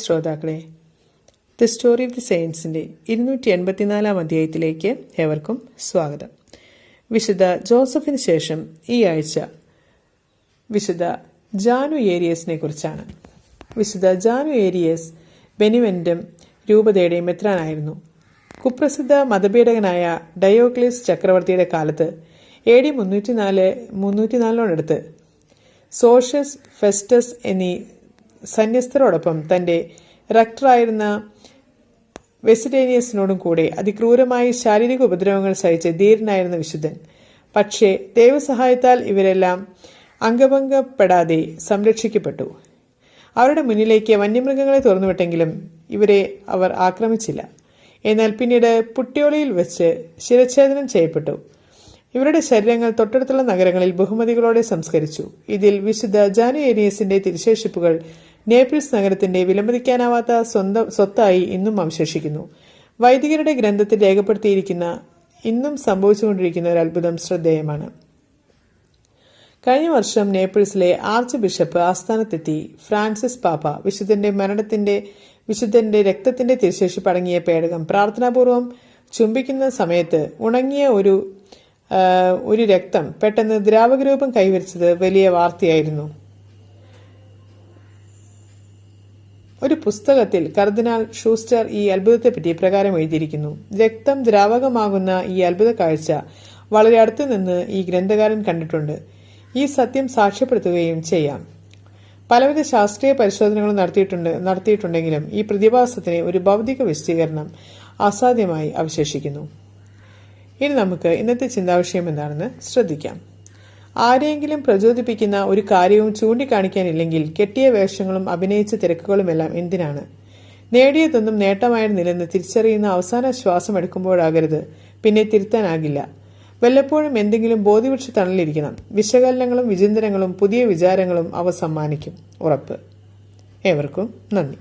ശ്രോതാക്കളെ, the story of the സെയിൻസിൻ്റെ 284 അധ്യായത്തിലേക്ക് ഏവർക്കും സ്വാഗതം. വിശുദ്ധ ജോസഫിന് ശേഷം ഈ ആഴ്ച വിശുദ്ധ ജാനുയേരിയസിനെ കുറിച്ചാണ്. വിശുദ്ധ ജാനുയേരിയസ് ബെനിവെന്റം രൂപതയുടെ മെത്രാനായിരുന്നു. കുപ്രസിദ്ധ മതപീഡകനായ ഡയോക്ലിയസ് ചക്രവർത്തിയുടെ കാലത്ത് AD 304 സോഷ്യസ് ഫെസ്റ്റസ് എന്നീ സന്യസ്തരോടൊപ്പം തൻ്റെ റക്ടറായിരുന്ന വെസിഡേനിയസിനോടും കൂടെ അതിക്രൂരമായി ശാരീരിക ഉപദ്രവങ്ങൾ സഹിച്ച ധീരനായിരുന്ന വിശുദ്ധൻ. പക്ഷേ ദൈവസഹായത്താൽ ഇവരെല്ലാം അംഗഭംഗപ്പെടാതെ സംരക്ഷിക്കപ്പെട്ടു. അവരുടെ മുന്നിലേക്ക് വന്യമൃഗങ്ങളെ തുറന്നുവിട്ടെങ്കിലും ഇവരെ അവർ ആക്രമിച്ചില്ല. എന്നാൽ പിന്നീട് പുട്ടിയോളിയിൽ വെച്ച് ശിരച്ഛേദനം ചെയ്യപ്പെട്ടു. ഇവരുടെ ശരീരങ്ങൾ തൊട്ടടുത്തുള്ള നഗരങ്ങളിൽ ബഹുമതികളോടെ സംസ്കരിച്ചു. ഇതിൽ വിശുദ്ധ ജാനുയേരിയസിന്റെ തിരുശേഷിപ്പുകൾ നേപ്പിൾസ് നഗരത്തിന്റെ വിലമതിക്കാനാവാത്ത സ്വത്തായി ഇന്നും അവശേഷിക്കുന്നു. വൈദികരുടെ ഗ്രന്ഥത്തിൽ രേഖപ്പെടുത്തിയിരിക്കുന്ന ഇന്നും സംഭവിച്ചുകൊണ്ടിരിക്കുന്ന ഒരു അത്ഭുതം ശ്രദ്ധേയമാണ്. കഴിഞ്ഞ വർഷം നേപ്പിൾസിലെ ആർച്ച് ബിഷപ്പ് ആസ്ഥാനത്തെത്തി ഫ്രാൻസിസ് പാപ്പ വിശുദ്ധന്റെ രക്തത്തിന്റെ തിരുശേഷിപ്പ് അടങ്ങിയ പേടകം പ്രാർത്ഥനാപൂർവം ചുംബിക്കുന്ന സമയത്ത് ഉണങ്ങിയ ഒരു രക്തം പെട്ടെന്ന് ദ്രാവകരൂപം കൈവരിച്ചത് വലിയ വാർത്തയായിരുന്നു. ഒരു പുസ്തകത്തിൽ കർദിനാൾ ഷൂസ്റ്റർ ഈ അത്ഭുതത്തെപ്പറ്റി പ്രകാരം എഴുതിയിരിക്കുന്നു: രക്തം ദ്രാവകമാകുന്ന ഈ അത്ഭുത കാഴ്ച വളരെ അടുത്തു നിന്ന് ഈ ഗ്രന്ഥകാരൻ കണ്ടിട്ടുണ്ട്. ഈ സത്യം സാക്ഷ്യപ്പെടുത്തുകയും ചെയ്യാം. പലവിധ ശാസ്ത്രീയ പരിശോധനകളും നടത്തിയിട്ടുണ്ടെങ്കിലും ഈ പ്രതിഭാസത്തിന് ഒരു ഭൗതിക വിശദീകരണം അസാധ്യമായി അവശേഷിക്കുന്നു. ഇനി നമുക്ക് ഇന്നത്തെ ചിന്താവിഷയം എന്താണെന്ന് ശ്രദ്ധിക്കാം. ആരെയെങ്കിലും പ്രചോദിപ്പിക്കുന്ന ഒരു കാര്യവും ചൂണ്ടിക്കാണിക്കാനില്ലെങ്കിൽ കെട്ടിയ വേഷങ്ങളും അഭിനയിച്ച തിരക്കുകളുമെല്ലാം എന്തിനാണ്? നേടിയതൊന്നും നേട്ടമായിരുന്നില്ലെന്ന് തിരിച്ചറിയുന്ന അവസാന ശ്വാസം എടുക്കുമ്പോഴാകരുത്, പിന്നെ തിരുത്താനാകില്ല. വല്ലപ്പോഴും എന്തെങ്കിലും ബോധിവൃക്ഷ തണലിരിക്കണം. വിശകലനങ്ങളും വിചിന്തനങ്ങളും പുതിയ വിചാരങ്ങളും അവ സമ്മാനിക്കും, ഉറപ്പ്. ഏവർക്കും നന്ദി.